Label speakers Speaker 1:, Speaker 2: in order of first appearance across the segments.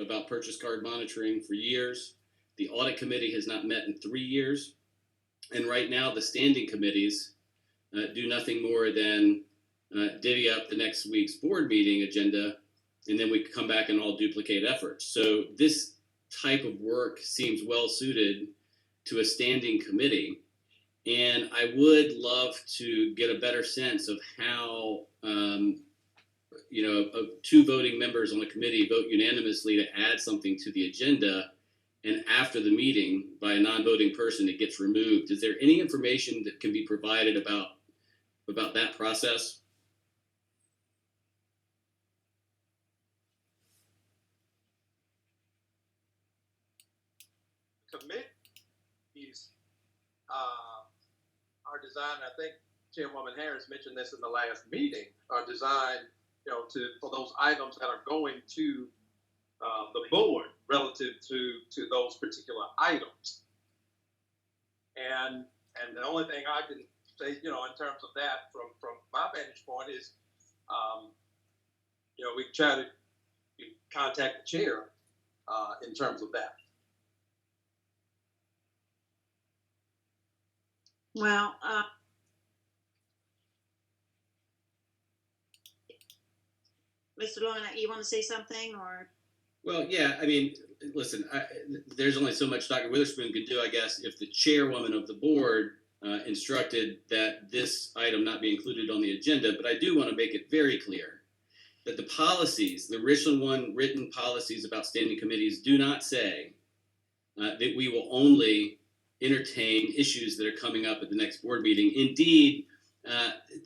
Speaker 1: about purchase card monitoring for years. The audit committee has not met in 3 years. And right now, the standing committees do nothing more than divvy up the next week's board meeting agenda, and then we come back and all duplicate efforts. So this type of work seems well suited to a standing committee. And I would love to get a better sense of how, two voting members on the committee vote unanimously to add something to the agenda, and after the meeting, by a non-voting person, it gets removed. Is there any information that can be provided about that process?
Speaker 2: Committees are designed, I think Chairwoman Harris mentioned this in the last meeting, are designed, for those items that are going to the board relative to those particular items. And the only thing I can say, in terms of that from my vantage point is, we try to contact the chair in terms of that.
Speaker 3: Well, Mr. Lowen, you want to say something, or?
Speaker 1: Well, yeah, I mean, listen, there's only so much Dr. Witherspoon can do, I guess, if the chairwoman of the board instructed that this item not be included on the agenda. But I do want to make it very clear that the policies, the written policies about standing committees do not say that we will only entertain issues that are coming up at the next board meeting. Indeed,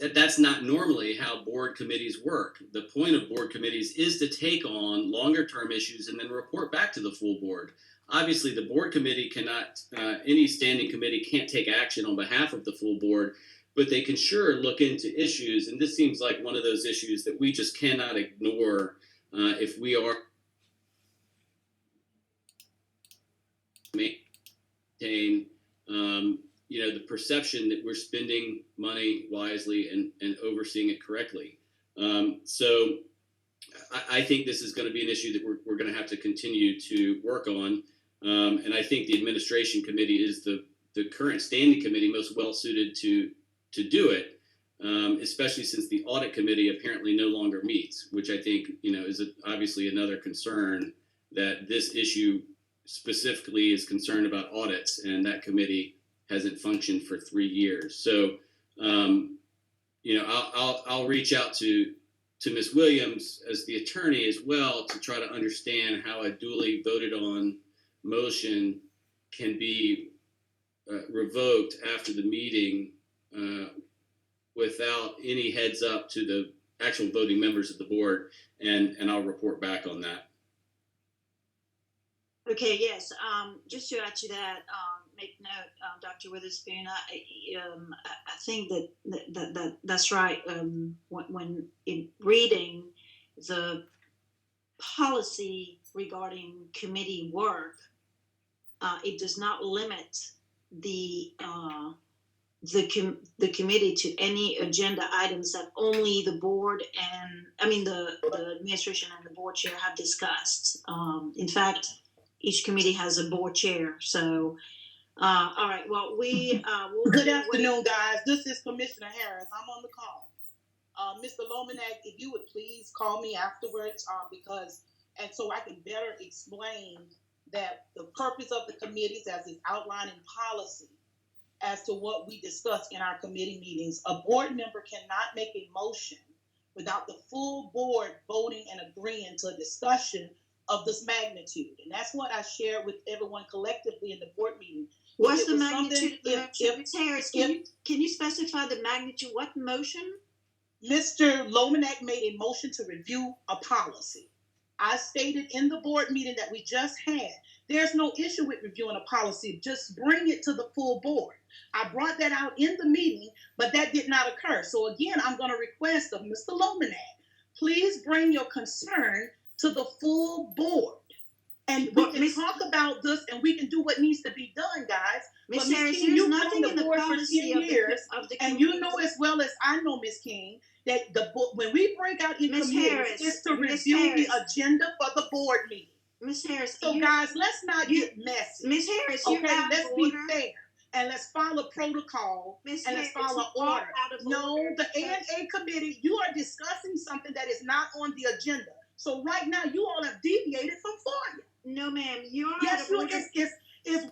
Speaker 1: that's not normally how board committees work. The point of board committees is to take on longer term issues and then report back to the full board. Obviously, the board committee cannot, any standing committee can't take action on behalf of the full board, but they can sure look into issues. And this seems like one of those issues that we just cannot ignore if we are maintain the perception that we're spending money wisely and overseeing it correctly. So I think this is going to be an issue that we're going to have to continue to work on. And I think the administration committee is the current standing committee most well suited to do it, especially since the audit committee apparently no longer meets, which I think is obviously another concern, that this issue specifically is concerned about audits, and that committee hasn't functioned for 3 years. So, I'll reach out to Ms. Williams as the attorney as well to try to understand how a duly voted on motion can be revoked after the meeting without any heads up to the actual voting members of the board, and I'll report back on that.
Speaker 3: Okay, yes. Just to add to that, make note, Dr. Witherspoon. I think that's right. When in reading the policy regarding committee work, it does not limit the committee to any agenda items that only the board the administration and the board chair have discussed. In fact, each committee has a board chair. So, all right. Well, we'll
Speaker 4: Good afternoon, guys. This is Commissioner Harris. I'm on the call. Mr. Lomanak, if you would please call me afterwards, so I can better explain that the purpose of the committees as is outlined in policy as to what we discuss in our committee meetings. A board member cannot make a motion without the full board voting and agreeing to a discussion of this magnitude. And that's what I shared with everyone collectively in the board meeting.
Speaker 3: What's the magnitude? Ms. Harris, can you specify the magnitude? What motion?
Speaker 4: Mr. Lomanak made a motion to review a policy. I stated in the board meeting that we just had, there's no issue with reviewing a policy. Just bring it to the full board. I brought that out in the meeting, but that did not occur. So again, I'm going to request of Mr. Lomanak, please bring your concern to the full board. And we can talk about this and we can do what needs to be done, guys.
Speaker 3: Ms. Harris, there's nothing in the policy of the
Speaker 4: and you know as well as I know, Ms. King, that when we break out in committees, it's to review the agenda for the board meeting.
Speaker 3: Ms. Harris,
Speaker 4: So guys, let's not get messy.
Speaker 3: Ms. Harris, you're
Speaker 4: Okay,
Speaker 3: out
Speaker 4: let's
Speaker 3: of
Speaker 4: be
Speaker 3: order.
Speaker 4: fair and let's follow protocol
Speaker 3: Ms.
Speaker 4: and let's
Speaker 3: Harris,
Speaker 4: follow
Speaker 3: you are
Speaker 4: order.
Speaker 3: out of
Speaker 4: No,
Speaker 3: order
Speaker 4: the
Speaker 3: because-
Speaker 4: A&A committee, you are discussing something that is not on the agenda. So right now, you all have deviated from FOIA.
Speaker 3: No, ma'am, you are out
Speaker 4: Yes,
Speaker 3: of
Speaker 4: you
Speaker 3: order.
Speaker 4: is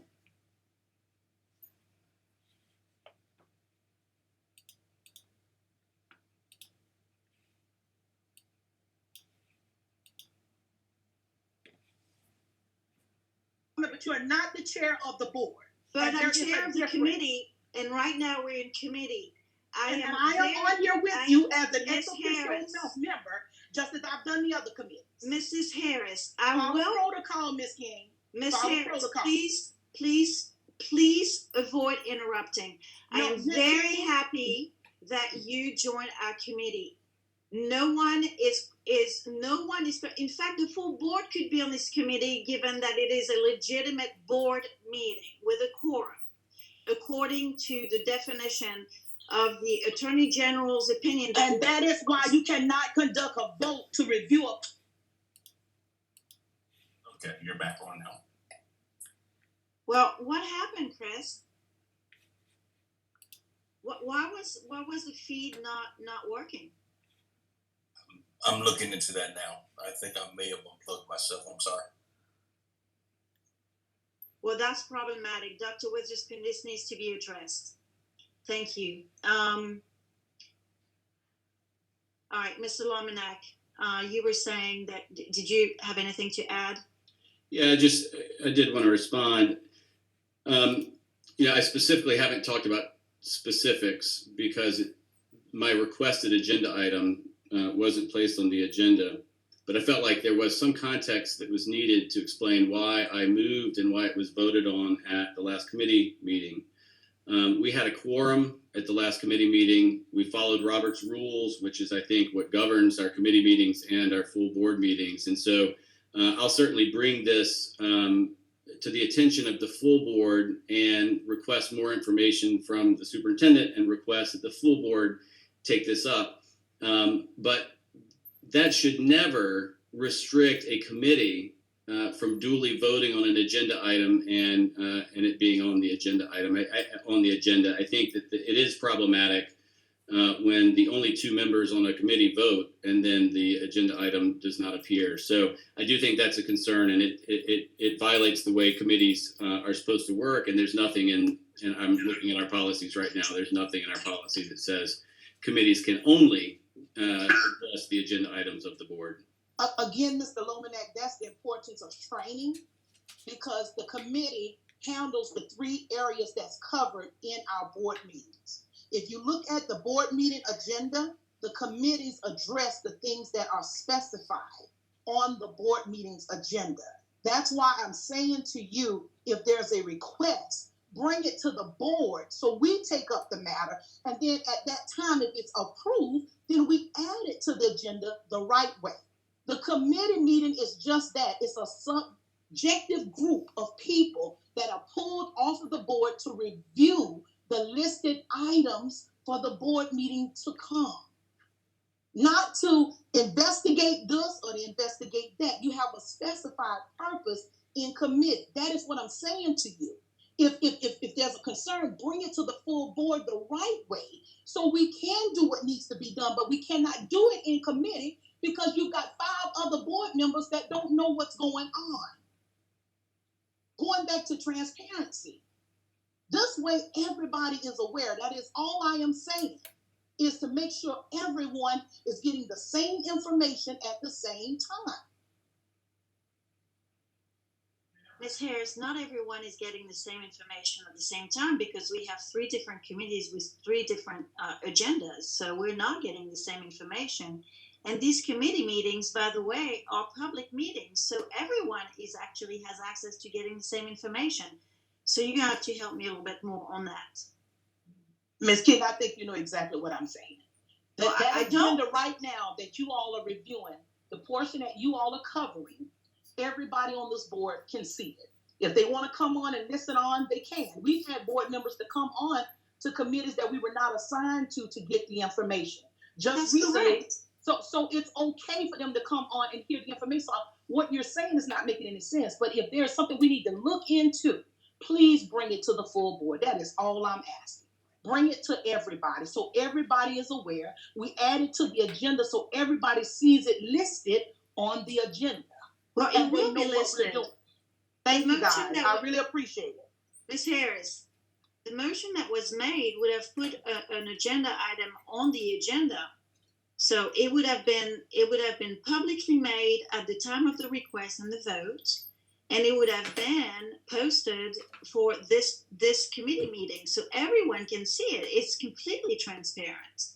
Speaker 4: but you are not the chair of the board.
Speaker 3: But
Speaker 4: And
Speaker 3: I'm
Speaker 4: there is a
Speaker 3: chair of the
Speaker 4: difference.
Speaker 3: committee, and right now we're in committee.
Speaker 4: And I am on here with you as an
Speaker 3: Ms.
Speaker 4: ex officio
Speaker 3: Harris.
Speaker 4: member, just as I've done the other committees.
Speaker 3: Mrs. Harris, I
Speaker 4: Follow
Speaker 3: will,
Speaker 4: protocol, Ms. King.
Speaker 3: Ms.
Speaker 4: follow
Speaker 3: Harris,
Speaker 4: protocol.
Speaker 3: please avoid interrupting. I
Speaker 4: No,
Speaker 3: am
Speaker 4: Ms.
Speaker 3: very
Speaker 4: King.
Speaker 3: happy that you joined our committee. No one is, in fact, the full board could be on this committee given that it is a legitimate board meeting with a quorum, according to the definition of the Attorney General's opinion.
Speaker 4: And that is why you cannot conduct a vote to review a.
Speaker 5: Okay, you're back on now.
Speaker 3: Well, what happened, Chris? Why was the feed not working?
Speaker 5: I'm looking into that now. I think I may have unplugged myself. I'm sorry.
Speaker 3: Well, that's problematic. Dr. Witherspoon, this needs to be addressed. Thank you. All right, Mr. Lominac, you were saying that, did you have anything to add?
Speaker 1: Yeah, I did want to respond. I specifically haven't talked about specifics because my requested agenda item wasn't placed on the agenda, but I felt like there was some context that was needed to explain why I moved and why it was voted on at the last committee meeting. We had a quorum at the last committee meeting. We followed Robert's rules, which is, I think, what governs our committee meetings and our full board meetings. And so I'll certainly bring this to the attention of the full board and request more information from the superintendent and request that the full board take this up. But that should never restrict a committee from duly voting on an agenda item and it being on the agenda item. I think that it is problematic when the only two members on a committee vote and then the agenda item does not appear. So I do think that's a concern, and it violates the way committees are supposed to work. And there's nothing and I'm looking at our policies right now. There's nothing in our policy that says committees can only address the agenda items of the board.
Speaker 4: Again, Mr. Lominac, that's the importance of training, because the committee handles the 3 areas that's covered in our board meetings. If you look at the board meeting agenda, the committees address the things that are specified on the board meeting's agenda. That's why I'm saying to you, if there's a request, bring it to the board so we take up the matter. And then at that time, if it's approved, then we add it to the agenda the right way. The committee meeting is just that. It's a subjective group of people that are pulled off of the board to review the listed items for the board meeting to come. Not to investigate this or to investigate that. You have a specified purpose in committee. That is what I'm saying to you. If there's a concern, bring it to the full board the right way so we can do what needs to be done, but we cannot do it in committee because you've got 5 other board members that don't know what's going on. Going back to transparency. This way everybody is aware. That is all I am saying, is to make sure everyone is getting the same information at the same time.
Speaker 3: Ms. Harris, not everyone is getting the same information at the same time because we have 3 different committees with 3 different agendas. So we're not getting the same information. And these committee meetings, by the way, are public meetings. So everyone actually has access to getting the same information. So you're going to have to help me a little bit more on that.
Speaker 4: Ms. King, I think you know exactly what I'm saying.
Speaker 3: Well,
Speaker 4: That
Speaker 3: I
Speaker 4: agenda right now that you all are reviewing, the portion that you all are covering, everybody on this board can see it. If they want to come on and listen on, they can. We've had board members to come on to committees that we were not assigned to get the information. Just
Speaker 3: That's
Speaker 4: recently,
Speaker 3: correct.
Speaker 4: so it's okay for them to come on and hear the information. So what you're saying is not making any sense. But if there's something we need to look into, please bring it to the full board. That is all I'm asking. Bring it to everybody so everybody is aware. We add it to the agenda so everybody sees it listed on the agenda.
Speaker 3: Well, it
Speaker 4: And we
Speaker 3: will
Speaker 4: know
Speaker 3: be
Speaker 4: what we're
Speaker 3: listed.
Speaker 4: doing. Thank you,
Speaker 3: motion
Speaker 4: guys.
Speaker 3: that
Speaker 4: I
Speaker 3: was-
Speaker 4: really appreciate it.
Speaker 3: Ms. Harris, the motion that was made would have put an agenda item on the agenda. So it would have been publicly made at the time of the request and the vote, and it would have been posted for this committee meeting, so everyone can see it. It's completely transparent.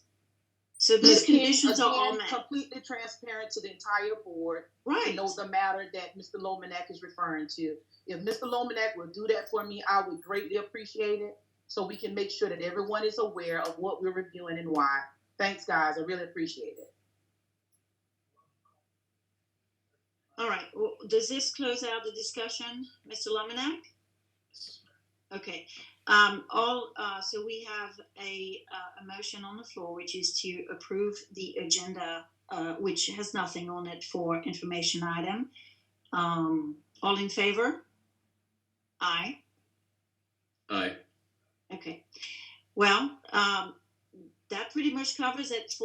Speaker 3: So those
Speaker 4: Ms. King,
Speaker 3: conditions are all
Speaker 4: again,
Speaker 3: met.
Speaker 4: completely transparent to the entire board to
Speaker 3: Right.
Speaker 4: know the matter that Mr. Lomanak is referring to. If Mr. Lomanak will do that for me, I would greatly appreciate it, so we can make sure that everyone is aware of what we're reviewing and why. Thanks, guys. I really appreciate it.
Speaker 3: All right. Well, does this close out the discussion, Mr. Lomanak? Okay. So we have a motion on the floor, which is to approve the agenda, which has nothing on it for information item. All in favor? Aye.
Speaker 1: Aye.
Speaker 3: Okay. Well, that pretty much covers it for